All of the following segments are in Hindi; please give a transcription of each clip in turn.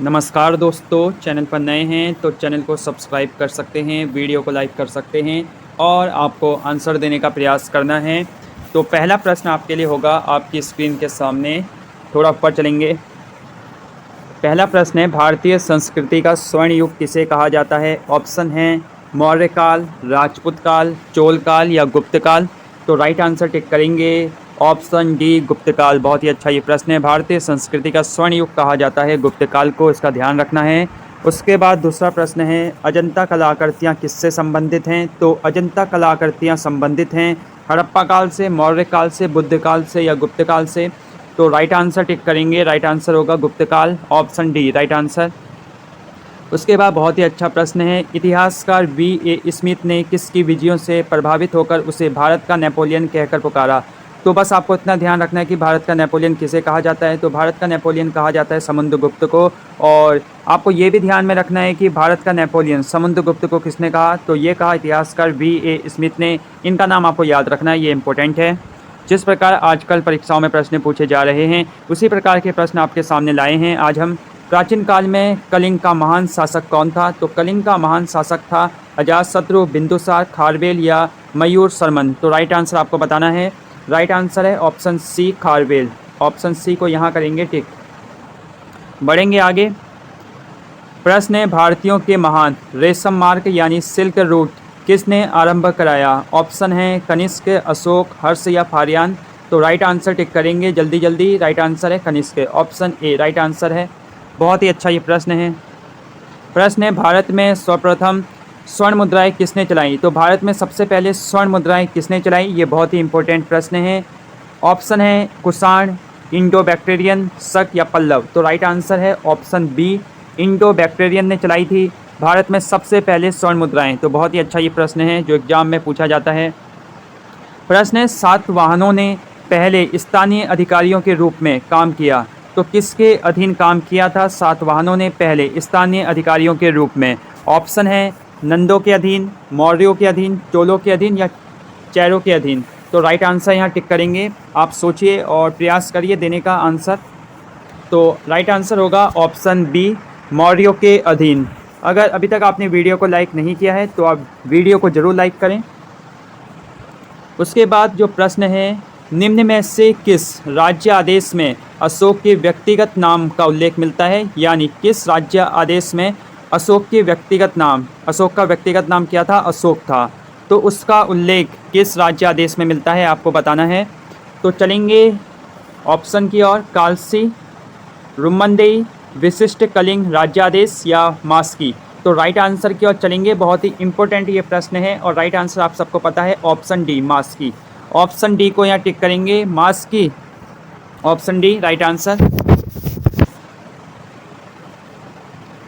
नमस्कार दोस्तों, चैनल पर नए हैं तो चैनल को सब्सक्राइब कर सकते हैं, वीडियो को लाइक कर सकते हैं और आपको आंसर देने का प्रयास करना है। तो पहला प्रश्न आपके लिए होगा आपकी स्क्रीन के सामने, थोड़ा ऊपर चलेंगे। पहला प्रश्न है, भारतीय संस्कृति का स्वर्ण युग किसे कहा जाता है? ऑप्शन हैं मौर्य काल, राजपूत काल, चोल काल या गुप्त काल। तो राइट आंसर टिक करेंगे ऑप्शन डी गुप्त काल। बहुत ही अच्छा ये प्रश्न है। भारतीय संस्कृति का स्वर्ण युग कहा जाता है गुप्त काल को, इसका ध्यान रखना है। उसके बाद दूसरा प्रश्न है, अजंता कलाकृतियाँ किससे संबंधित हैं? तो अजंता कलाकृतियाँ संबंधित हैं हड़प्पा काल से, मौर्य काल से, बुद्ध काल से या गुप्त काल से। तो राइट आंसर टिक करेंगे, राइट आंसर होगा गुप्त काल, ऑप्शन डी राइट आंसर। उसके बाद बहुत ही अच्छा प्रश्न है, इतिहासकार V.A. स्मिथ ने किसकी विजयों से प्रभावित होकर उसे भारत का नेपोलियन कहकर पुकारा? तो बस आपको इतना ध्यान रखना है कि भारत का नेपोलियन किसे कहा जाता है। तो भारत का नेपोलियन कहा जाता है समुद्रगुप्त को। और आपको ये भी ध्यान में रखना है कि भारत का नेपोलियन समुद्रगुप्त को किसने कहा? तो ये कहा इतिहासकार V.A. स्मिथ ने। इनका नाम आपको याद रखना है, ये इंपॉर्टेंट है। जिस प्रकार आजकल परीक्षाओं में प्रश्न पूछे जा रहे हैं उसी प्रकार के प्रश्न आपके सामने लाए हैं आज हम। प्राचीन काल में कलिंग का महान शासक कौन था? तो कलिंग का महान शासक था अजातशत्रु, बिंदुसार, खारवेल या मयूर शर्मन। तो राइट आंसर आपको बताना है। राइट आंसर है option C Kharavela. Option C को यहाँ करेंगे टिक। बढ़ेंगे आगे। प्रश्न है, भारतीयों के महान रेशम मार्ग यानी सिल्क रूट किसने आरंभ कराया? ऑप्शन है कनिष्क, अशोक, हर्ष या फारियान। तो राइट आंसर टिक करेंगे जल्दी जल्दी। राइट आंसर है Kanishka, option A right answer है। बहुत ही अच्छा ये प्रश्न है। प्रश्न है, भारत में सर्वप्रथम स्वर्ण मुद्राएं किसने चलाई? तो भारत में सबसे पहले स्वर्ण मुद्राएं किसने चलाई? ये बहुत ही इंपॉर्टेंट प्रश्न है। ऑप्शन है कुषाण, इंडो बैक्टेरियन, शक या पल्लव। तो राइट आंसर है ऑप्शन बी, इंडो बैक्टेरियन ने चलाई थी भारत में सबसे पहले स्वर्ण मुद्राएं। तो बहुत ही अच्छा ये प्रश्न है जो एग्जाम में पूछा जाता है। प्रश्न है, सातवाहनों ने पहले स्थानीय अधिकारियों के रूप में काम किया तो किसके अधीन काम किया था? सातवाहनों ने पहले स्थानीय अधिकारियों के रूप में। ऑप्शन है नंदों के अधीन, मौर्यों के अधीन, चोलों के अधीन या चैरों के अधीन। तो राइट आंसर यहाँ टिक करेंगे। आप सोचिए और प्रयास करिए देने का आंसर। तो राइट आंसर होगा ऑप्शन बी, मौर्यों के अधीन। अगर अभी तक आपने वीडियो को लाइक नहीं किया है तो आप वीडियो को ज़रूर लाइक करें। उसके बाद जो प्रश्न है, निम्न में से किस राज्य आदेश में अशोक के व्यक्तिगत नाम का उल्लेख मिलता है? यानी किस राज्य आदेश में अशोक के व्यक्तिगत नाम, अशोक का व्यक्तिगत नाम क्या था? अशोक था। तो उसका उल्लेख किस राज्य आदेश में मिलता है आपको बताना है। तो चलेंगे ऑप्शन की ओर, कालसी, रुम्मनदेई, विशिष्ट कलिंग राज्यादेश या मास्की। तो राइट आंसर की ओर चलेंगे। बहुत ही इंपॉर्टेंट ये प्रश्न है और राइट आंसर आप सबको पता है ऑप्शन डी मास्की। ऑप्शन डी को यहाँ टिक करेंगे, मास्की, ऑप्शन डी राइट आंसर।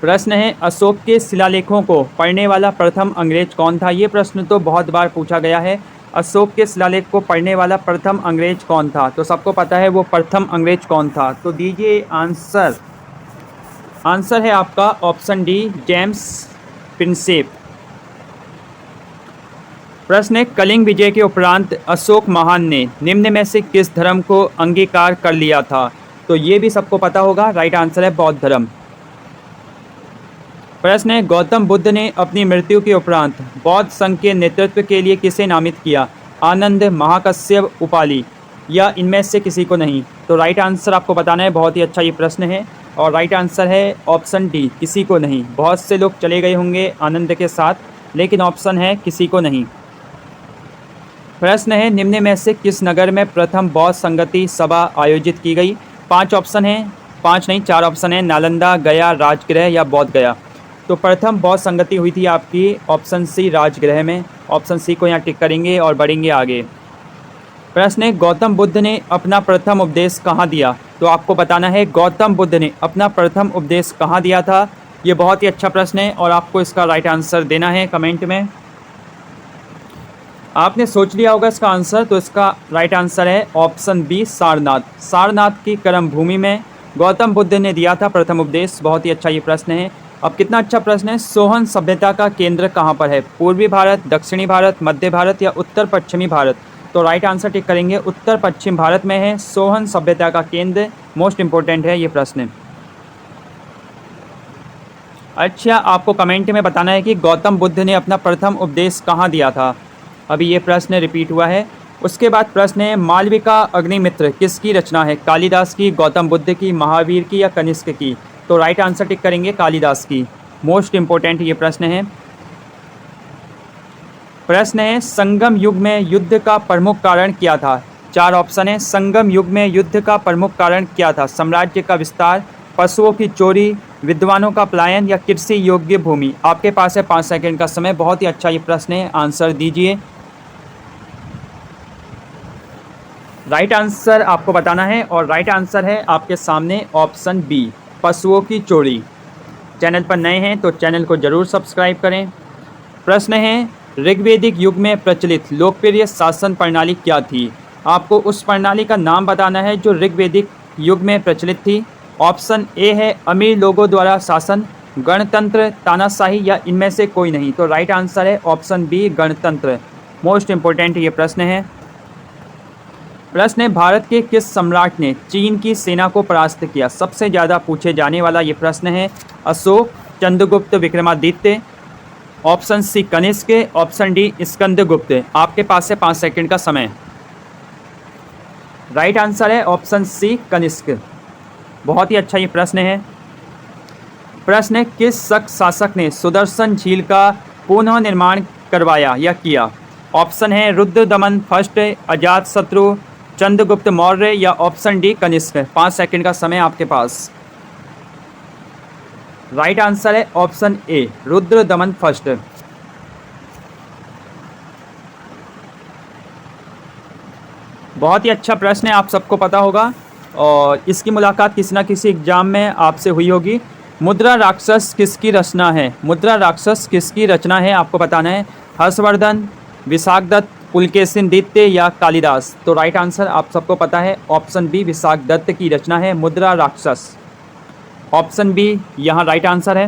प्रश्न है, अशोक के शिलालेखों को पढ़ने वाला प्रथम अंग्रेज कौन था? ये प्रश्न तो बहुत बार पूछा गया है। अशोक के शिलालेख को पढ़ने वाला प्रथम अंग्रेज कौन था? तो सबको पता है वो प्रथम अंग्रेज कौन था। तो दीजिए आंसर। आंसर है आपका ऑप्शन डी, जेम्स प्रिंसेप। प्रश्न है, कलिंग विजय के उपरांत अशोक महान ने निम्न में से किस धर्म को अंगीकार कर लिया था? तो ये भी सबको पता होगा। राइट आंसर है बौद्ध धर्म। प्रश्न है, गौतम बुद्ध ने अपनी मृत्यु के उपरांत बौद्ध संघ के नेतृत्व के लिए किसे नामित किया? आनंद, महाकश्यप, उपाली या इनमें से किसी को नहीं। तो राइट आंसर आपको बताना है। बहुत ही अच्छा ये प्रश्न है और राइट आंसर है ऑप्शन डी, किसी को नहीं। बहुत से लोग चले गए होंगे आनंद के साथ, लेकिन ऑप्शन है किसी को नहीं। प्रश्न है, निम्न में से किस नगर में प्रथम बौद्ध संगति सभा आयोजित की गई? 5 ऑप्शन हैं, 5 नहीं 4 ऑप्शन है, नालंदा, गया, राजगृह या बोध गया। तो प्रथम बौद्ध संगति हुई थी आपकी ऑप्शन सी, राजगृह में। ऑप्शन सी को यहाँ टिक करेंगे और बढ़ेंगे आगे। प्रश्न है, गौतम बुद्ध ने अपना प्रथम उपदेश कहाँ दिया? तो आपको बताना है गौतम बुद्ध ने अपना प्रथम उपदेश कहाँ दिया था। ये बहुत ही अच्छा प्रश्न है और आपको इसका राइट आंसर देना है कमेंट में। आपने सोच लिया होगा इसका आंसर, तो इसका राइट आंसर है ऑप्शन बी, सारनाथ। सारनाथ की कर्म भूमि में गौतम बुद्ध ने दिया था प्रथम उपदेश। बहुत ही अच्छा ये प्रश्न है। अब कितना अच्छा प्रश्न है, सोहन सभ्यता का केंद्र कहाँ पर है? पूर्वी भारत, दक्षिणी भारत, मध्य भारत या उत्तर पश्चिमी भारत। तो राइट आंसर टिक करेंगे, उत्तर पश्चिम भारत में है सोहन सभ्यता का केंद्र। मोस्ट इंपॉर्टेंट है ये प्रश्न। अच्छा, आपको कमेंट में बताना है कि गौतम बुद्ध ने अपना प्रथम उपदेश कहाँ दिया था। अभी ये प्रश्न रिपीट हुआ है। उसके बाद प्रश्न है, मालविका अग्निमित्र किसकी रचना है? कालिदास की, गौतम बुद्ध की, महावीर की या कनिष्क की? तो राइट आंसर टिक करेंगे कालिदास की। मोस्ट इम्पोर्टेंट ये प्रश्न है। प्रश्न है, संगम युग में युद्ध का प्रमुख कारण क्या था? 4 ऑप्शन है। संगम युग में युद्ध का प्रमुख कारण क्या था? साम्राज्य का विस्तार, पशुओं की चोरी, विद्वानों का पलायन या कृषि योग्य भूमि? आपके पास है 5 सेकंड का समय। बहुत ही अच्छा ये प्रश्न है, आंसर दीजिए। राइट आंसर आपको बताना है और राइट आंसर है आपके सामने ऑप्शन बी, पशुओं की चोरी। चैनल पर नए हैं तो चैनल को ज़रूर सब्सक्राइब करें। प्रश्न है, ऋग्वैदिक युग में प्रचलित लोकप्रिय शासन प्रणाली क्या थी? आपको उस प्रणाली का नाम बताना है जो ऋग्वैदिक युग में प्रचलित थी। ऑप्शन ए है अमीर लोगों द्वारा शासन, गणतंत्र, तानाशाही या इनमें से कोई नहीं? तो राइट आंसर है ऑप्शन बी, गणतंत्र। मोस्ट इम्पोर्टेंट ये प्रश्न है। प्रश्न है, भारत के किस सम्राट ने चीन की सेना को परास्त किया? सबसे ज़्यादा पूछे जाने वाला ये प्रश्न है। Ashoka, Chandragupta, Vikramaditya, option C Kanishka, option D Skandagupta. आपके पास है 5 सेकंड का समय। राइट आंसर है ऑप्शन सी कनिष्क। बहुत ही अच्छा ये प्रश्न है। प्रश्न है, किस शक शासक ने सुदर्शन झील का पुनः निर्माण करवाया या किया? ऑप्शन है रुद्रदमन फर्स्ट, अजातशत्रु, चंद्रगुप्त मौर्य या ऑप्शन डी कनिष्क। 5 सेकंड का समय आपके पास। राइट आंसर है ऑप्शन ए, रुद्रदमन फर्स्ट। बहुत ही अच्छा प्रश्न है, आप सबको पता होगा और इसकी मुलाकात किसी न किसी एग्जाम में आपसे हुई होगी। मुद्रा राक्षस किसकी रचना है? मुद्रा राक्षस किसकी रचना है आपको बताना है। हर्षवर्धन, विशाखदत्त, पुलकेशिन द्वितीय या कालिदास? तो राइट आंसर आप सबको पता है, ऑप्शन बी, विशाखदत्त की रचना है मुद्रा राक्षस। ऑप्शन बी यहाँ राइट आंसर है।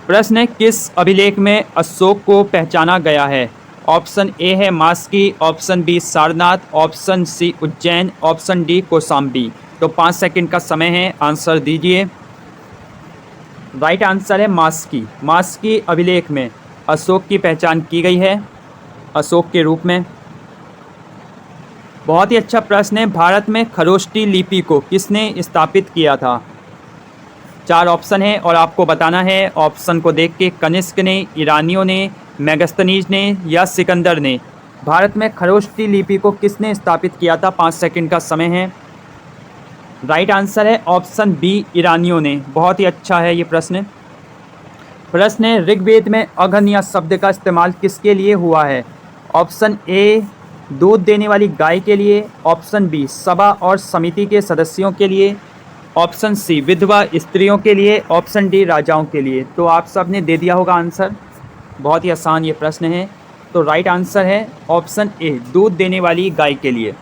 प्रश्न है, किस अभिलेख में अशोक को पहचाना गया है? ऑप्शन ए है Maski, option B Sarnath, option C Ujjain, option D Kaushambi. तो 5 सेकंड का समय है, आंसर दीजिए। राइट आंसर है मास्की। मास्की अभिलेख में अशोक की पहचान की गई है, अशोक के रूप में। बहुत ही अच्छा प्रश्न है। भारत में खरोष्टी लिपि को किसने स्थापित किया था? 4 ऑप्शन है और आपको बताना है ऑप्शन को देख के। कनिष्क ने, ईरानियों ने, मेगस्थनीज ने या सिकंदर ने? भारत में खरोष्टी लिपि को किसने स्थापित किया था? 5 सेकंड का समय है। राइट आंसर है ऑप्शन बी, ईरानियों ने। बहुत ही अच्छा है ये प्रश्न। प्रश्न है, ऋग्वेद में अघन्या शब्द का इस्तेमाल किसके लिए हुआ है? ऑप्शन ए, दूध देने वाली गाय के लिए, ऑप्शन बी, सभा और समिति के सदस्यों के लिए, ऑप्शन सी, विधवा स्त्रियों के लिए, ऑप्शन डी, राजाओं के लिए? तो आप सब ने दे दिया होगा आंसर। बहुत ही आसान ये प्रश्न है। तो राइट आंसर है ऑप्शन ए, दूध देने वाली गाय के लिए।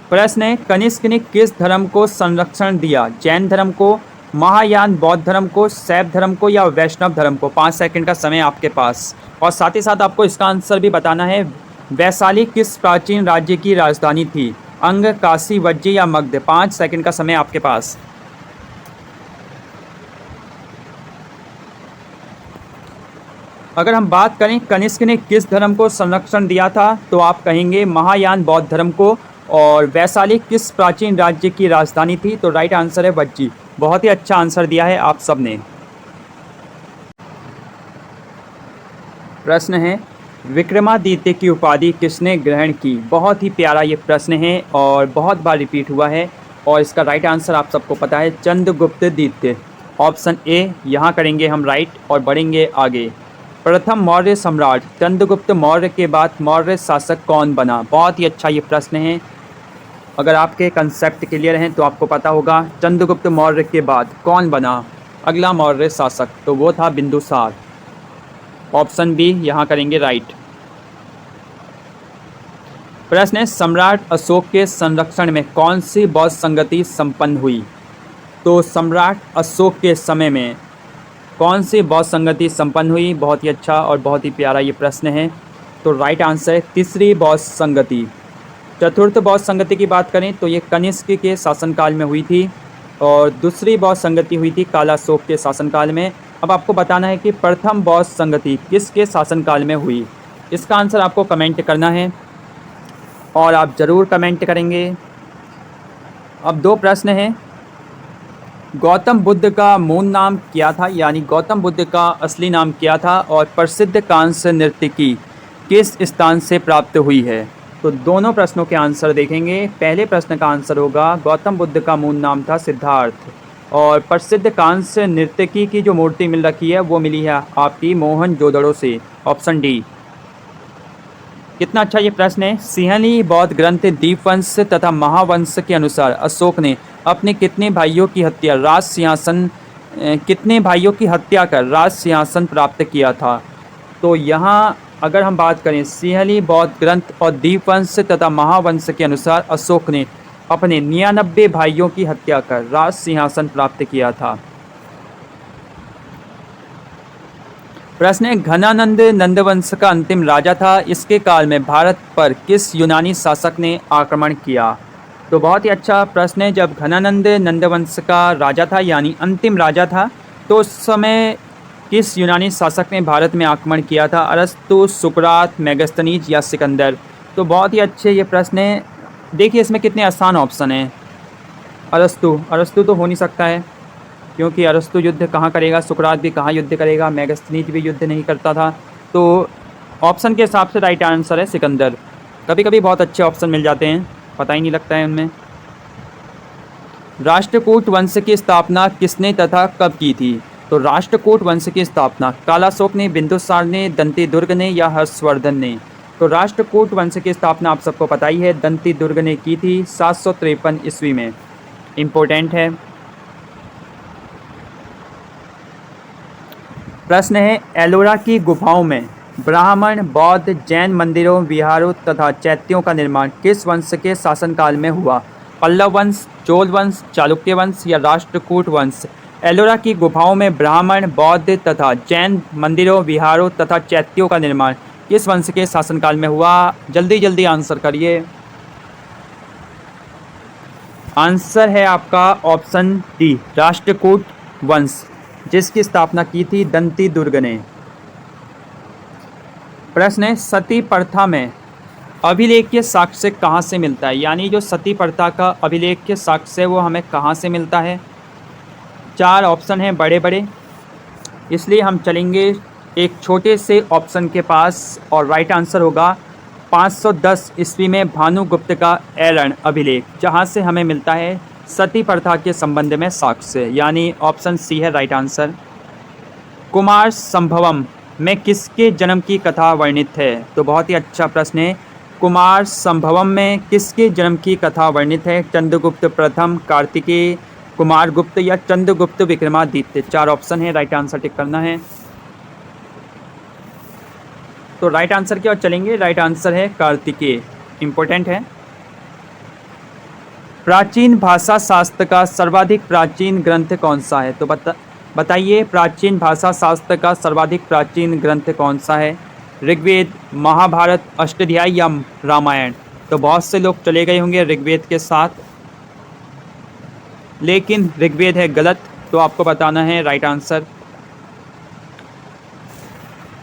प्रश्न है, कनिष्क ने किस धर्म को संरक्षण दिया? जैन धर्म को, महायान बौद्ध धर्म को, शैव धर्म को या वैष्णव धर्म को? 5 सेकंड का समय आपके पास। और साथ ही साथ आपको इसका आंसर भी बताना है। वैशाली किस प्राचीन राज्य की राजधानी थी? अंग, काशी, वज्र या मगध? 5 सेकंड का समय आपके पास। अगर हम बात करें कनिष्क ने किस धर्म को संरक्षण दिया था, तो आप कहेंगे महायान बौद्ध धर्म को। और वैशाली किस प्राचीन राज्य की राजधानी थी? तो राइट आंसर है वज्जी। बहुत ही अच्छा आंसर दिया है आप सब ने। प्रश्न है, विक्रमादित्य की उपाधि किसने ग्रहण की? बहुत ही प्यारा ये प्रश्न है और बहुत बार रिपीट हुआ है और इसका राइट आंसर आप सबको पता है, चंद्रगुप्त द्वितीय। ऑप्शन ए यहाँ करेंगे हम राइट और बढ़ेंगे आगे। प्रथम मौर्य सम्राट चंद्रगुप्त मौर्य के बाद मौर्य शासक कौन बना? बहुत ही अच्छा ये प्रश्न है। अगर आपके कंसेप्ट क्लियर हैं तो आपको पता होगा चंद्रगुप्त मौर्य के बाद कौन बना अगला मौर्य शासक? तो वो था बिंदुसार। ऑप्शन बी यहाँ करेंगे राइट। प्रश्न है, सम्राट अशोक के संरक्षण में कौन सी बौद्ध संगति संपन्न हुई? तो सम्राट अशोक के समय में कौन सी बौद्ध संगति संपन्न हुई? बहुत ही अच्छा और बहुत ही प्यारा ये प्रश्न है। तो राइट आंसर है तीसरी बौद्ध संगति। चतुर्थ बौद्ध संगति की बात करें तो ये कनिष्क के शासनकाल में हुई थी और दूसरी बौद्ध संगति हुई थी कालाशोक के शासनकाल में। अब आपको बताना है कि प्रथम बौद्ध संगति किसके शासनकाल में हुई। इसका आंसर आपको कमेंट करना है और आप ज़रूर कमेंट करेंगे। अब 2 प्रश्न हैं। गौतम बुद्ध का मूल नाम क्या था, यानी गौतम बुद्ध का असली नाम क्या था, और प्रसिद्ध कांस्य नर्तकी किस स्थान से प्राप्त हुई है। तो दोनों प्रश्नों के आंसर देखेंगे। पहले प्रश्न का आंसर होगा गौतम बुद्ध का मूल नाम था सिद्धार्थ, और प्रसिद्ध कांस्य नर्तकी की जो मूर्ति मिल रखी है वो मिली है आपकी मोहनजोदड़ो से, ऑप्शन डी। कितना अच्छा ये प्रश्न है। सिंहली बौद्ध ग्रंथ दीपवंश तथा महावंश के अनुसार अशोक ने अपने कितने भाइयों की हत्या कर राज सिंहासन प्राप्त किया था। तो यहाँ अगर हम बात करें सिंहली बौद्ध ग्रंथ और दीपवंश तथा महावंश के अनुसार अशोक ने अपने 99 भाइयों की हत्या कर राज सिंहासन प्राप्त किया था। प्रश्न है, घनानंद नंदवंश का अंतिम राजा था। इसके काल में भारत पर किस यूनानी शासक ने आक्रमण किया। तो बहुत ही अच्छा प्रश्न है। जब घनानंद नंदवंश का राजा था यानी अंतिम राजा था, तो उस समय किस यूनानी शासक ने भारत में आक्रमण किया था। अरस्तु, सुकरात, मेगास्थनीज या सिकंदर। तो बहुत ही अच्छे ये प्रश्न है। देखिए इसमें कितने आसान ऑप्शन हैं। अरस्तु तो हो नहीं सकता है, क्योंकि अरस्तु युद्ध कहाँ करेगा, सुकरात भी कहाँ युद्ध करेगा, मेगास्थनीज भी युद्ध नहीं करता था। तो ऑप्शन के हिसाब से राइट आंसर है सिकंदर। कभी कभी बहुत अच्छे ऑप्शन मिल जाते हैं, पता ही नहीं लगता है उनमें। राष्ट्रकूट वंश की स्थापना किसने तथा कब की थी। तो राष्ट्रकूट वंश की स्थापना कालाशोक ने, बिंदुसार ने, दंती दुर्ग ने या हर्षवर्धन ने। तो राष्ट्रकूट वंश की स्थापना आप सबको पता ही है, दंती दुर्ग ने की थी 753 ईस्वी में। इम्पोर्टेंट है। प्रश्न है, एलोरा की गुफाओं में ब्राह्मण, बौद्ध, जैन मंदिरों, विहारों तथा चैत्यों का निर्माण किस वंश के शासनकाल में हुआ। पल्लव वंश, चोल वंश, चालुक्य वंश या राष्ट्रकूट वंश। एलोरा की गुफाओं में ब्राह्मण, बौद्ध तथा जैन मंदिरों, विहारों तथा चैत्यों का निर्माण किस वंश के शासनकाल में हुआ। जल्दी जल्दी आंसर करिए। आंसर है आपका ऑप्शन डी, राष्ट्रकूट वंश, जिसकी स्थापना की थी दंती दुर्ग ने। प्रश्न है, सती प्रथा में अभिलेख्य साक्ष्य कहाँ से मिलता है, यानी जो सती प्रथा का अभिलेख्य साक्ष्य है वो हमें कहाँ से मिलता है। 4 ऑप्शन हैं बड़े बड़े, इसलिए हम चलेंगे एक छोटे से ऑप्शन के पास, और राइट आंसर होगा 510 ईस्वी में भानुगुप्त का ऐरण अभिलेख, जहाँ से हमें मिलता है सती प्रथा के संबंध में साक्ष्य, यानी ऑप्शन सी है राइट आंसर। कुमार संभवम में किसके जन्म की कथा वर्णित है। तो बहुत ही अच्छा प्रश्न है। कुमार संभवम में किसके जन्म की कथा वर्णित है। चंद्रगुप्त प्रथम, कार्तिकेय, कुमारगुप्त या चंद्रगुप्त विक्रमादित्य। 4 ऑप्शन है, राइट आंसर टिक करना है। तो राइट आंसर की ओर चलेंगे। राइट आंसर है कार्तिकेय। इम्पोर्टेंट है। प्राचीन भाषा शास्त्र का सर्वाधिक प्राचीन ग्रंथ कौन सा है। तो बताइए प्राचीन भाषा शास्त्र का सर्वाधिक प्राचीन ग्रंथ कौन सा है। ऋग्वेद, महाभारत, अष्टाध्यायी या रामायण। तो बहुत से लोग चले गए होंगे ऋग्वेद के साथ, लेकिन ऋग्वेद है गलत। तो आपको बताना है राइट आंसर।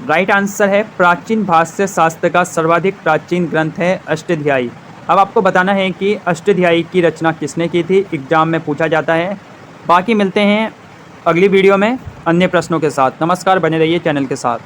राइट आंसर है प्राचीन भाष्य शास्त्र का सर्वाधिक प्राचीन ग्रंथ है अष्टाध्यायी। अब आपको बताना है कि अष्टाध्यायी की रचना किसने की थी, एग्जाम में पूछा जाता है। बाकी मिलते हैं अगली वीडियो में अन्य प्रश्नों के साथ। नमस्कार, बने रहिए चैनल के साथ।